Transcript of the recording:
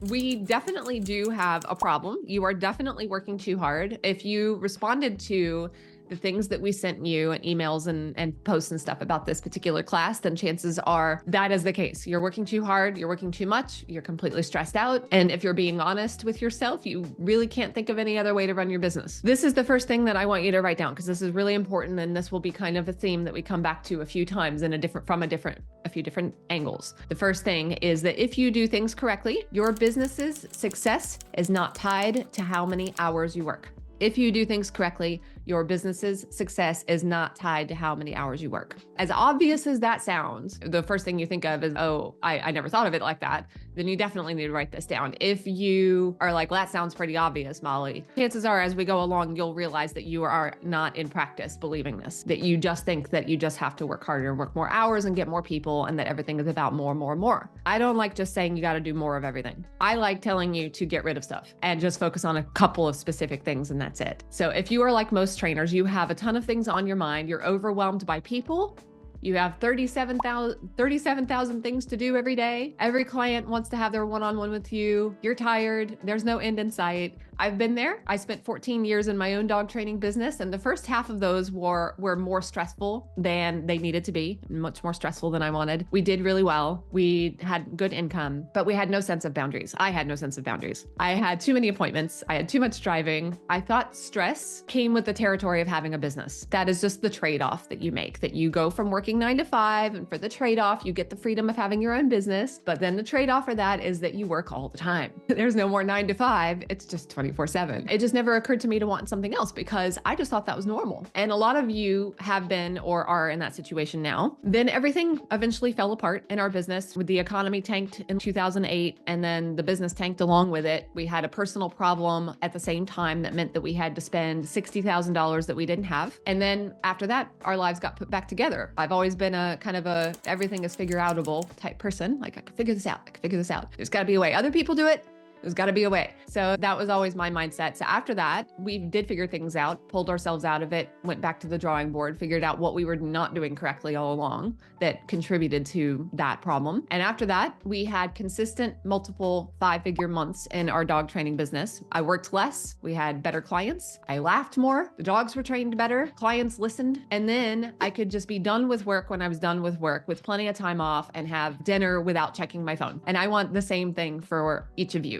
We definitely do have a problem. You are definitely working too hard. If you responded to the things that we sent you and emails and posts and stuff about this particular class, then chances are that is the case. You're working too hard, you're working too much, you're completely stressed out. And if you're being honest with yourself, you really can't think of any other way to run your business. This is the first thing that I want you to write down because this is really important. And this will be kind of a theme that we come back to a few times in a few different angles. The first thing is that if you do things correctly, your business's success is not tied to how many hours you work. If you do things correctly, your business's success is not tied to how many hours you work. As obvious as that sounds, the first thing you think of is, oh, I never thought of it like that. Then you definitely need to write this down. If you are like, well, that sounds pretty obvious, Molly, chances are as we go along, you'll realize that you are not in practice believing this, that you just think that you just have to work harder and work more hours and get more people and that everything is about more, more, more. I don't like just saying you got to do more of everything. I like telling you to get rid of stuff and just focus on a couple of specific things and that's it. So if you are like most trainers, you have a ton of things on your mind, you're overwhelmed by people, you have 37,000 things to do every day. Every client wants to have their one-on-one with you. You're tired. There's no end in sight. I've been there. I spent 14 years in my own dog training business, and the first half of those were more stressful than they needed to be, much more stressful than I wanted. We did really well. We had good income, but we had no sense of boundaries. I had no sense of boundaries. I had too many appointments. I had too much driving. I thought stress came with the territory of having a business. That is just the trade-off that you make, that you go from working 9 to 5, and for the trade-off, you get the freedom of having your own business. But then the trade-off for that is that you work all the time. There's no more 9 to 5. It's just 24/7. It just never occurred to me to want something else because I just thought that was normal. And a lot of you have been or are in that situation now. Then everything eventually fell apart in our business. With the economy tanked in 2008, and then the business tanked along with it. We had a personal problem at the same time that meant that we had to spend $60,000 that we didn't have. And then after that, our lives got put back together. I've always been a kind of a everything is figure outable type person. Like I can figure this out. I can figure this out. There's got to be a way. Other people do it. There's got to be a way. So that was always my mindset. So after that, we did figure things out, pulled ourselves out of it, went back to the drawing board, figured out what we were not doing correctly all along that contributed to that problem. And after that, we had consistent multiple 5-figure months in our dog training business. I worked less. We had better clients. I laughed more. The dogs were trained better. Clients listened. And then I could just be done with work when I was done with work with plenty of time off and have dinner without checking my phone. And I want the same thing for each of you.